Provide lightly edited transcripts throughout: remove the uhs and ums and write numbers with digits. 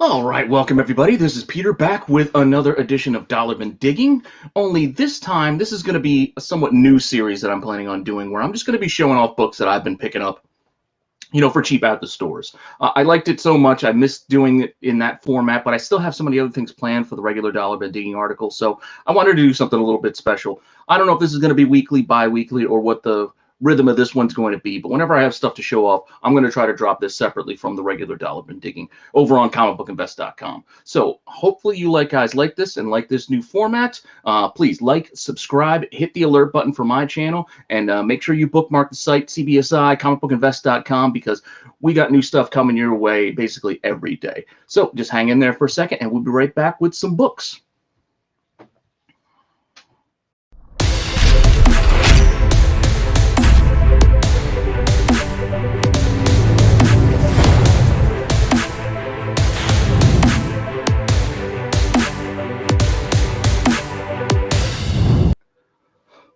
All right, welcome everybody. This is Peter back with another edition of Dollar Bin Digging. Only this time, this is going to be a somewhat new series that I'm planning on doing where I'm just going to be showing off books that I've been picking up, for cheap at the stores. I liked it so much. I missed doing it in that format, but I still have so many other things planned for the regular Dollar Bin Digging article. So I wanted to do something a little bit special. I don't know if this is going to be weekly, bi-weekly, or what the rhythm of this one's going to be, but whenever I have stuff to show off, I'm going to try to drop this separately from the regular Dollar Bin Digging over on comicbookinvest.com. So hopefully you guys like this and like this new format. Please like, subscribe, hit the alert button for my channel, and make sure you bookmark the site CBSI comicbookinvest.com because we got new stuff coming your way basically every day. So just hang in there for a second and we'll be right back with some books.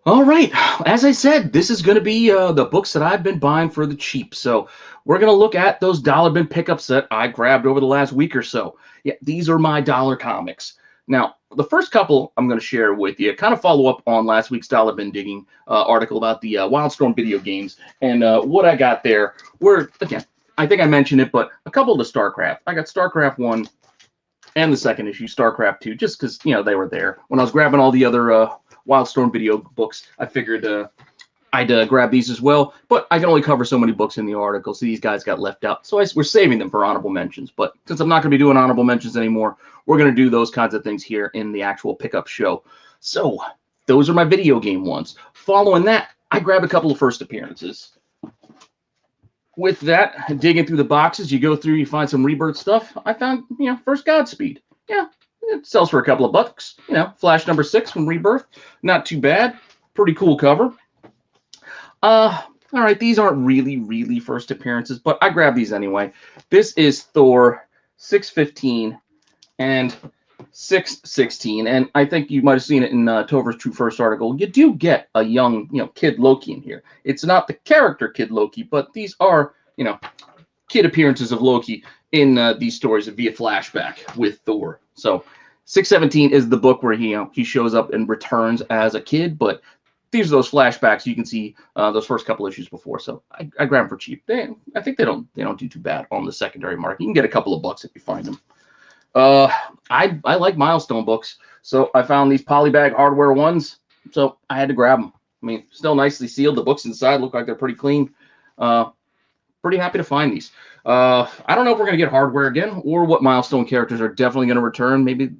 All right, as I said, this is going to be the books that I've been buying for the cheap. So we're going to look at those dollar bin pickups that I grabbed over the last week or so. Yeah, these are my dollar comics. Now, the first couple I'm going to share with you kind of follow up on last week's Dollar Bin Digging article about the Wildstorm video games. And what I got there were, again, I think I mentioned it, but a couple of the StarCraft. I got StarCraft 1 and the second issue, StarCraft 2, just because, they were there. When I was grabbing all the other Wildstorm video books, I figured I'd grab these as well, but I can only cover so many books in the article, so these guys got left out. So we're saving them for honorable mentions, but since I'm not going to be doing honorable mentions anymore, we're going to do those kinds of things here in the actual pickup show. So those are my video game ones. Following that, I grabbed a couple of first appearances. With that, digging through the boxes, you go through, you find some Rebirth stuff. I found, First Godspeed. Yeah, it sells for a couple of bucks. Flash number 6 from Rebirth. Not too bad. Pretty cool cover. All right, these aren't really first appearances, but I grabbed these anyway. This is Thor 615 and 616, and I think you might have seen it in Tover's True First article. You do get a young, kid Loki in here. It's not the character Kid Loki, but these are, kid appearances of Loki in these stories via flashback with Thor. So 617 is the book where he shows up and returns as a kid, but these are those flashbacks you can see those first couple issues before. So I grab them for cheap. I think they don't do too bad on the secondary market. You can get a couple of bucks if you find them. I like Milestone books, so I found these polybag hardware ones, so I had to grab them. I mean, still nicely sealed. The books inside look like they're pretty clean. Pretty happy to find these. I don't know if we're going to get hardware again or what Milestone characters are definitely going to return. Maybe,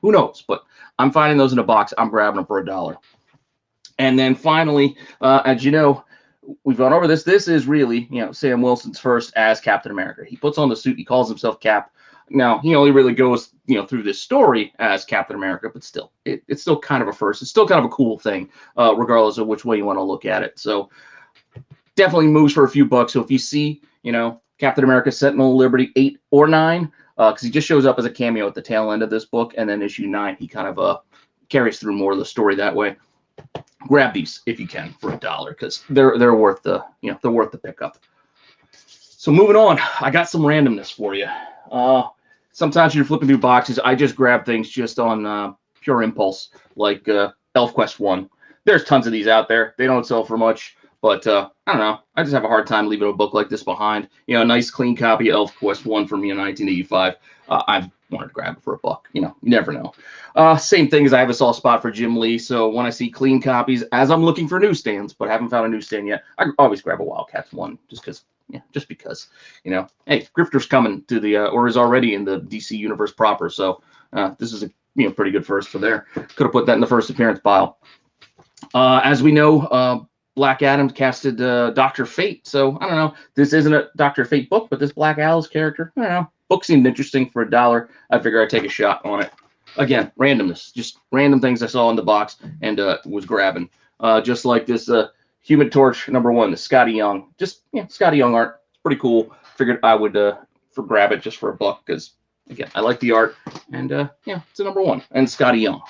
who knows? But I'm finding those in a box. I'm grabbing them for $1. And then finally, as you know, we've gone over this. This is really, Sam Wilson's first as Captain America. He puts on the suit. He calls himself Cap. Now, he only really goes, through this story as Captain America, but still, it's still kind of a first. It's still kind of a cool thing, regardless of which way you want to look at it. So definitely moves for a few bucks. So if you see, Captain America Sentinel Liberty 8 or 9, because he just shows up as a cameo at the tail end of this book, and then issue 9, he kind of carries through more of the story that way. Grab these if you can for $1 because they're worth the they're worth the pickup. So moving on, I got some randomness for you. Sometimes you're flipping through boxes. I just grab things just on pure impulse, like ElfQuest 1. There's tons of these out there. They don't sell for much, but I don't know. I just have a hard time leaving a book like this behind. A nice clean copy of ElfQuest 1 from 1985. I wanted to grab it for $1. You never know. Same thing as I have a soft spot for Jim Lee. So when I see clean copies, as I'm looking for newsstands, but haven't found a newsstand yet, I always grab a Wildcats 1 just because. Yeah, just because, hey, Grifter's coming to the, or is already in the DC universe proper. So this is a, pretty good first for there. Could have put that in the first appearance pile. As we know, Black Adam casted Dr. Fate. So I don't know. This isn't a Dr. Fate book, but this Black Alice character, I don't know. Book seemed interesting for $1. I figure I'd take a shot on it. Again, randomness, just random things I saw in the box and was grabbing. Just like this Human Torch number 1, the Scotty Young. Just Scotty Young art. It's pretty cool. Figured I would grab it just for $1 because again I like the art and it's a number 1 and Scotty Young.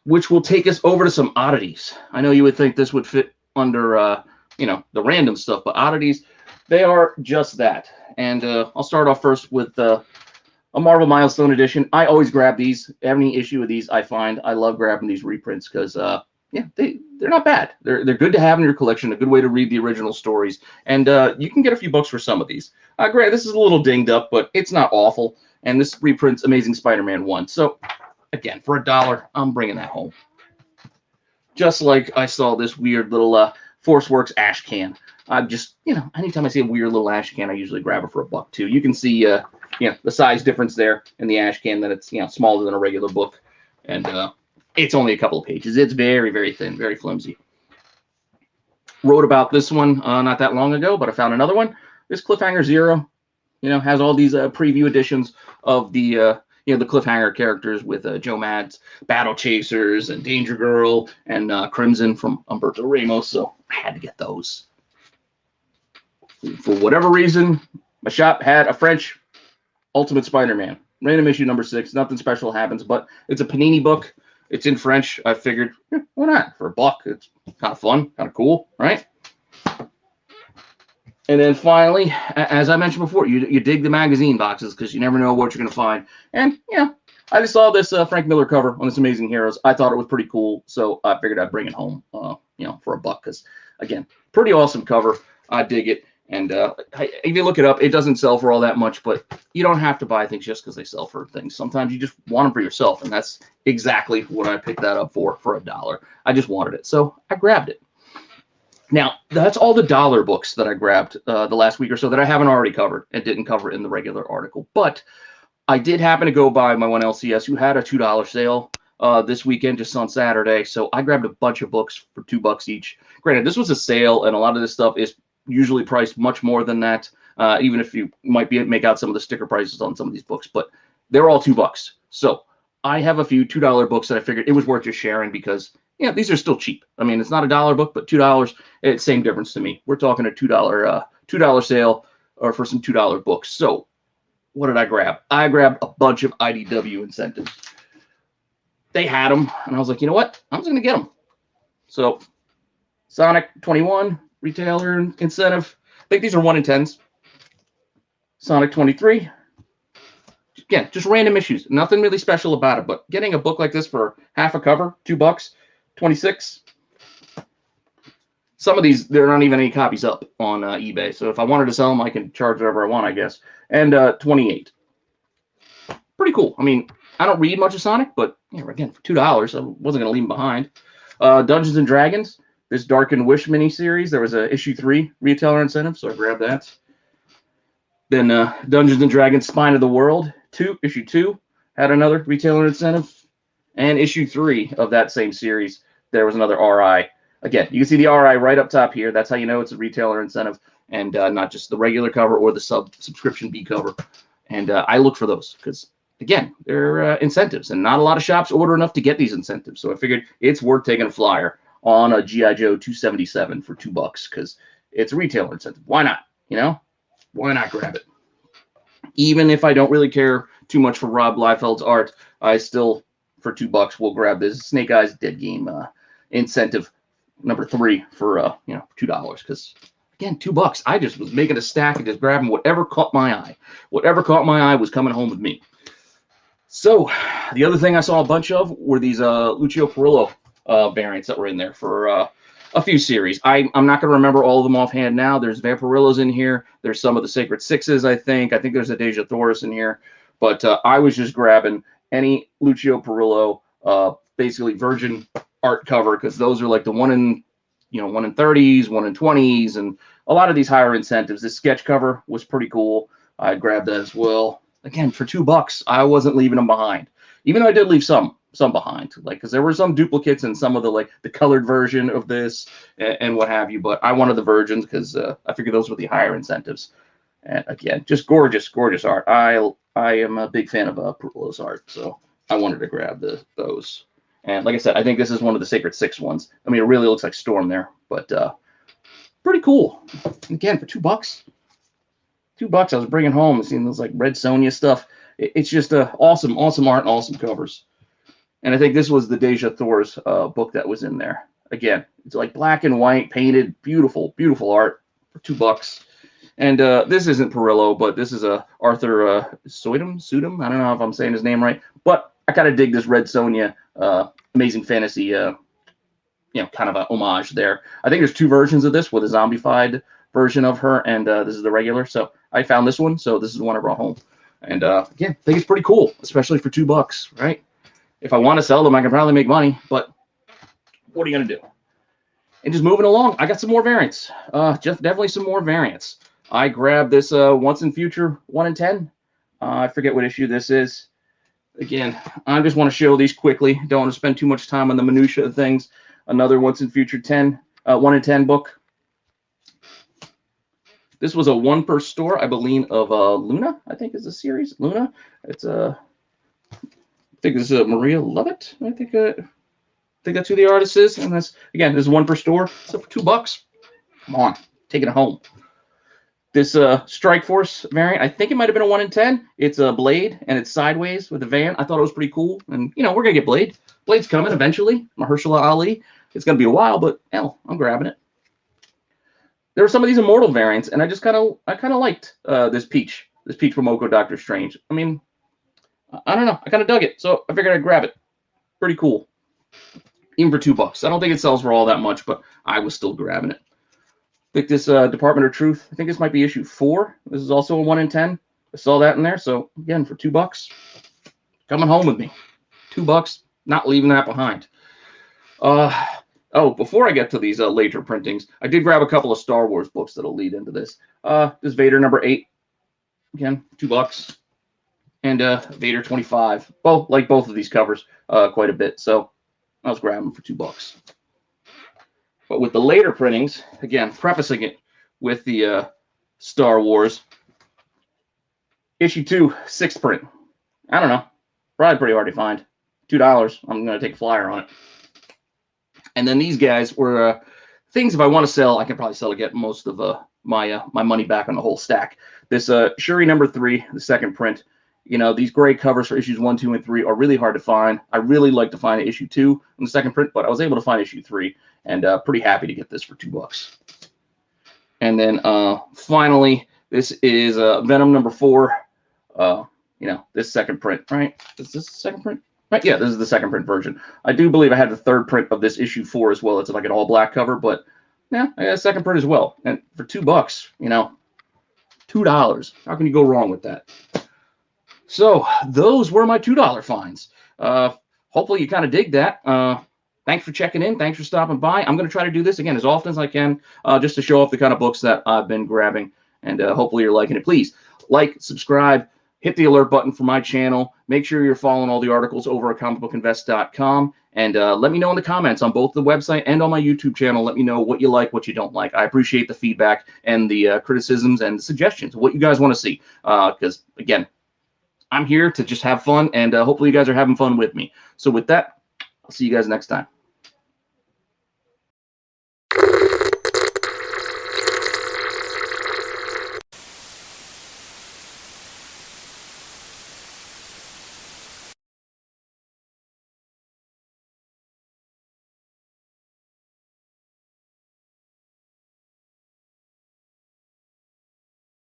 Which will take us over to some oddities. I know you would think this would fit under the random stuff, but oddities. They are just that. And I'll start off first with a Marvel Milestone Edition. I always grab these. Any issue of these, I find I love grabbing these reprints because yeah, they're not bad. They're good to have in your collection. A good way to read the original stories, and you can get a few bucks for some of these. Granted, this is a little dinged up, but it's not awful. And this reprints Amazing Spider-Man 1. So again, for $1, I'm bringing that home. Just like I saw this weird little Force Works ash can. I'm just, anytime I see a weird little ash can, I usually grab it for $1 too. You can see, the size difference there in the ash can, that it's, smaller than a regular book. And it's only a couple of pages. It's very, very thin, very flimsy. Wrote about this one not that long ago, but I found another one. This Cliffhanger Zero, has all these preview editions of the the Cliffhanger characters with Joe Mad's Battle Chasers and Danger Girl and Crimson from Humberto Ramos. So I had to get those. For whatever reason, my shop had a French Ultimate Spider-Man. Random issue number 6. Nothing special happens, but it's a Panini book. It's in French. I figured, why not? For $1, it's kind of fun, kind of cool, right? And then finally, as I mentioned before, you dig the magazine boxes because you never know what you're going to find. And, I just saw this Frank Miller cover on this Amazing Heroes. I thought it was pretty cool, so I figured I'd bring it home, for $1 because, again, pretty awesome cover. I dig it. And if you look it up, it doesn't sell for all that much, but you don't have to buy things just because they sell for things. Sometimes you just want them for yourself, and that's exactly what I picked that up for $1. I just wanted it, so I grabbed it. Now, that's all the dollar books that I grabbed the last week or so that I haven't already covered and didn't cover in the regular article. But I did happen to go by my one LCS who had a $2 sale this weekend, just on Saturday. So I grabbed a bunch of books for $2 each. Granted, this was a sale, and a lot of this stuff is usually priced much more than that, even if you might make out some of the sticker prices on some of these books. But they're all $2. So I have a few $2 books that I figured it was worth just sharing because these are still cheap. I mean, it's not a $1 book, but $2, it's same difference to me. We're talking a $2 sale or for some $2 books. So what did I grab? I grabbed a bunch of IDW incentives. They had them, and I was like, you know what? I'm just going to get them. So Sonic 21, retailer incentive. I think these are 1 in 10s. Sonic 23. Again, just random issues. Nothing really special about it, but getting a book like this for half a cover, $2, 26. Some of these, there aren't even any copies up on eBay. So if I wanted to sell them, I can charge whatever I want, I guess. And 28. Pretty cool. I mean, I don't read much of Sonic, but again, for $2, I wasn't going to leave them behind. Dungeons and Dragons, this Dark and Wish miniseries. There was a issue 3 retailer incentive, so I grabbed that. Then Dungeons and Dragons Spine of the World, issue 2, had another retailer incentive. And issue 3 of that same series, there was another RI. Again, you can see the RI right up top here. That's how you know it's a retailer incentive and not just the regular cover or the subscription B cover. And I look for those because, again, they're incentives, and not a lot of shops order enough to get these incentives. So I figured it's worth taking a flyer on a G.I. Joe 277 for $2 because it's a retailer incentive. Why not? Why not grab it? Even if I don't really care too much for Rob Liefeld's art, I still, for $2, will grab this Snake Eyes Dead Game incentive number 3 for $2 because, again, $2. I just was making a stack and just grabbing whatever caught my eye. Whatever caught my eye was coming home with me. So the other thing I saw a bunch of were these Lucio Perillo variants that were in there for a few series. I'm not going to remember all of them offhand now. There's Vampirillos in here. There's some of the Sacred Sixes, I think. I think there's a Deja Thoris in here. But I was just grabbing any Lucio Perillo, basically virgin art cover, because those are like the 1 in 30s, 1 in 20s, and a lot of these higher incentives. This sketch cover was pretty cool. I grabbed that as well. Again, for $2, I wasn't leaving them behind, even though I did leave some behind, because there were some duplicates and some of the colored version of this and what have you. But I wanted the virgins because I figured those were the higher incentives. And again, just gorgeous, gorgeous art. I am a big fan of Perillo's art, so I wanted to grab those. And like I said, I think this is one of the Sacred Six ones. I mean, it really looks like Storm there, but pretty cool. Again, for $2, $2 I was bringing home, seeing those like Red Sonja stuff. It's just awesome, awesome art and awesome covers. And I think this was the Deja Thoris book that was in there. Again, it's like black and white, painted, beautiful, beautiful art for $2. And this isn't Perillo, but this is a Arthur Sudum. I don't know if I'm saying his name right, but I kind of dig this Red Sonja Amazing Fantasy, kind of a homage there. I think there's two versions of this with a zombified version of her, and this is the regular. So I found this one, so this is the one I brought home. And again, I think it's pretty cool, especially for $2, right? If I want to sell them, I can probably make money, but what are you going to do? And just moving along, I got some more variants. Just definitely some more variants. I grabbed this Once in Future 1 in 10. I forget what issue this is. Again, I just want to show these quickly. Don't want to spend too much time on the minutia of things. Another Once in Future 1 in 10 book. This was a 1 per store, I believe, of Luna, I think is the series. Luna. It's I think this is Maria Lovett. I think that's who the artist is. And this, again, this is 1 per store. So for $2, come on, taking it home. This Strike Force variant, I think it might have been a 1 in 10. It's a Blade, and it's sideways with a van. I thought it was pretty cool. And, we're going to get Blade. Blade's coming eventually. Mahershala Ali. It's going to be a while, but, hell, I'm grabbing it. There were some of these Immortal variants, and I kind of liked this Peach from Oko Doctor Strange. I mean, I don't know. I kind of dug it, so I figured I'd grab it. Pretty cool. Even for $2. I don't think it sells for all that much, but I was still grabbing it. I think this Department of Truth, I think this might be issue 4. This is also a 1 in 10. I saw that in there, so again, for $2, coming home with me. $2, not leaving that behind. Before I get to these later printings, I did grab a couple of Star Wars books that'll lead into this. This Vader number 8, again, $2, and Vader 25. Like both of these covers quite a bit, so I was grabbing them for $2. But with the later printings, again, prefacing it with the Star Wars, issue 2, 6th print. I don't know, probably pretty hard to find. $2. I'm going to take a flyer on it. And then these guys were things, if I want to sell, I can probably sell to get most of my money back on the whole stack. This Shuri number 3, the 2nd print. These gray covers for issues 1, 2, and 3 are really hard to find. I really like to find issue 2 in the 2nd print, but I was able to find issue 3, and pretty happy to get this for $2. And then finally, this is Venom number 4. This 2nd print, right? Is this the 2nd print? Right, yeah, this is the 2nd print version. I do believe I had the 3rd print of this issue 4 as well. It's like an all black cover, but yeah, I got a 2nd print as well. And for $2, $2. How can you go wrong with that? So those were my $2 finds. Hopefully you kind of dig that. Thanks for checking in. Thanks for stopping by. I'm going to try to do this again as often as I can, just to show off the kind of books that I've been grabbing, and hopefully you're liking it. Please like, subscribe, hit the alert button for my channel. Make sure you're following all the articles over at comicbookinvest.com, and let me know in the comments on both the website and on my YouTube channel. Let me know what you like, what you don't like. I appreciate the feedback and the criticisms and the suggestions, what you guys want to see, because again, I'm here to just have fun, and hopefully you guys are having fun with me. So with that, I'll see you guys next time.